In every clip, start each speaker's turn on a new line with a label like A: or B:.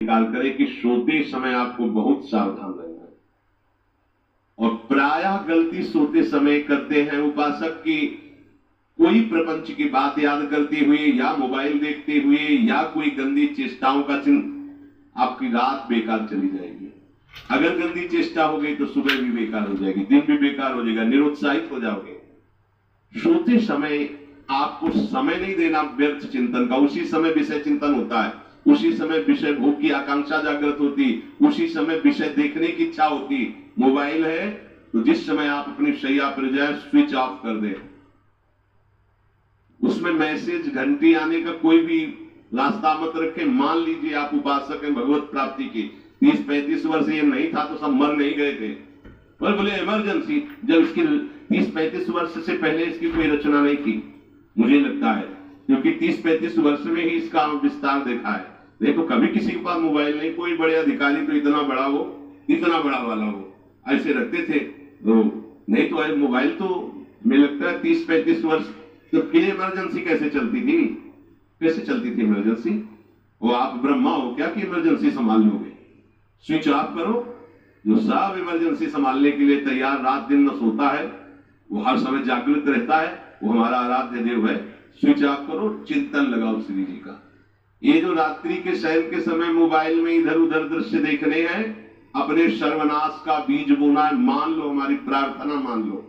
A: निकाल करें कि सोते समय आपको बहुत सावधान रहना है। और प्रायः गलती सोते समय करते हैं उपासक की कोई प्रपंच की बात याद करते हुए या मोबाइल देखते हुए या कोई गंदी चेष्टाओं का चिन्ह, आपकी रात बेकार चली जाएगी। अगर गंदी चेष्टा हो गई तो सुबह भी बेकार हो जाएगी, दिन भी बेकार हो जाएगा, निरुत्साहित हो जाओगे। सोते समय आपको समय नहीं देना व्यर्थ चिंतन का। उसी समय विषय चिंतन होता है, उसी समय विषय भोग की आकांक्षा जागृत होती, उसी समय विषय देखने की इच्छा होती। मोबाइल है तो जिस समय आप अपनी शैया पर जाए स्विच ऑफ कर दें। उसमें मैसेज घंटी आने का कोई भी रास्ता मत रखें। मान लीजिए आप उपासक हैं भगवत प्राप्ति की, 30-35 वर्ष ये नहीं था तो सब मर नहीं गए थे, पर बोले इमरजेंसी। जब इसकी 30-35 वर्ष से पहले इसकी कोई रचना नहीं थी, मुझे लगता है, क्योंकि 30-35 वर्ष में ही इसका विस्तार देखा है। देखो कभी किसी के पास मोबाइल नहीं, कोई बड़े अधिकारी तो इतना बड़ा हो, इतना बड़ा वाला हो, ऐसे रखते थे तो नहीं तो मोबाइल तो मुझे लगता है 30-35 वर्ष। तो फिर इमरजेंसी कैसे चलती थी? कैसे चलती थी इमरजेंसी? वो आप ब्रह्मा हो क्या कि इमरजेंसी संभाल लोगे? स्विच ऑफ करो। जो सब इमरजेंसी संभालने के लिए तैयार, रात दिन न सोता है, वो हर समय जागृत रहता है, वो हमारा आराध्य देव है। स्विच ऑफ करो, चिंतन लगाओ श्री जी का। ये जो रात्रि के शयन के समय मोबाइल में इधर उधर दृश्य देखने हैं, अपने सर्वनाश का बीज बोना है। मान लो, हमारी प्रार्थना मान लो,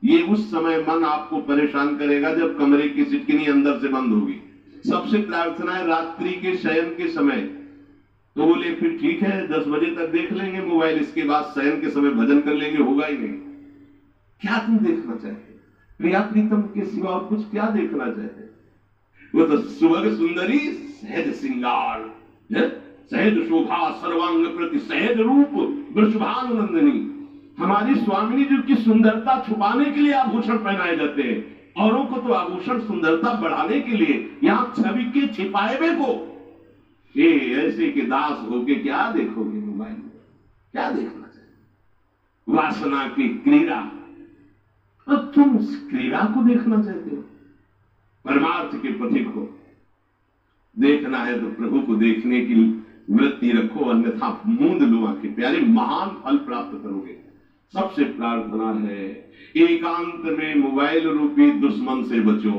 A: ये उस समय मन आपको परेशान करेगा जब कमरे की सिटकिनी अंदर से बंद होगी। सबसे प्रार्थना है रात्रि के शयन के समय। तो बोले फिर ठीक है 10 बजे तक देख लेंगे मोबाइल, इसके बाद शयन के समय भजन कर लेंगे, होगा ही नहीं। क्या तुम देखना चाहते? प्रिया प्रीतम के सिवा और कुछ क्या देखना चाहते? वो तो सुभग सुंदरी सहज श्रृंगार, सहज शोभा सर्वांग प्रति सहज रूप वृषभानुनंदिनी। हमारी स्वामिनी जी की सुंदरता छुपाने के लिए आभूषण पहनाए जाते हैं, औरों को तो आभूषण सुंदरता बढ़ाने के लिए। यहां छवि के छिपाए को ये ऐसे के दास होके क्या देखोगे मोबाइल में? क्या देखना चाहिए? वासना की क्रीड़ा, और तुम क्रीड़ा को देखना चाहते हो? परमार्थ के पथिक हो, देखना है तो प्रभु को देखने की वृत्ति रखो, अन्यथा मूंद लो आंखें। प्यारे, महान फल प्राप्त करोगे। सबसे प्रार्थना है एकांत में मोबाइल रूपी दुश्मन से बचो,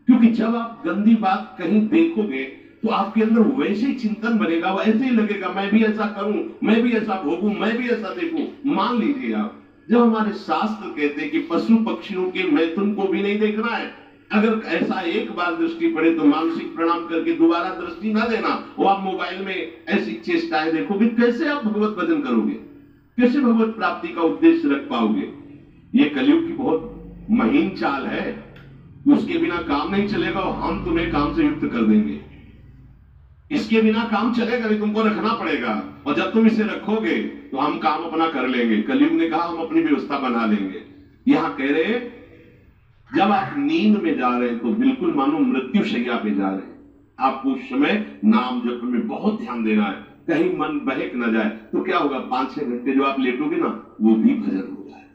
A: क्योंकि जब आप गंदी बात कहीं देखोगे तो आपके अंदर वैसे ही चिंतन बनेगा, वैसे ही लगेगा मैं भी ऐसा करूं, मैं भी ऐसा भोगूं, मैं भी ऐसा देखूं। मान लीजिए आप, जब हमारे शास्त्र कहते हैं कि पशु पक्षियों के मैथुन को भी नहीं देखना है, अगर ऐसा एक बार दृष्टि पड़े तो मानसिक प्रणाम करके दोबारा दृष्टि ना देना। वो आप मोबाइल में ऐसी चेष्टाएं देखोगे, कैसे आप भगवत भजन करोगे? कैसे भगवत प्राप्ति का उद्देश्य रख पाओगे? ये कलयुग की बहुत महीन चाल है, उसके बिना काम नहीं चलेगा और हम तुम्हें काम से युक्त कर देंगे। इसके बिना काम चलेगा नहीं, तुमको रखना पड़ेगा, और जब तुम इसे रखोगे तो हम काम अपना कर लेंगे। कलयुग ने कहा हम अपनी व्यवस्था बना लेंगे। यहां कह रहे जब आप नींद में जा रहे हैं तो बिल्कुल मानो मृत्यु शैया पे जा रहे हैं, आपको उस समय नाम जप में बहुत ध्यान देना है, कहीं मन बहक न जाए। तो क्या होगा, 5-6 घंटे जो आप लेटोगे ना, वो भी भजन हो जाए।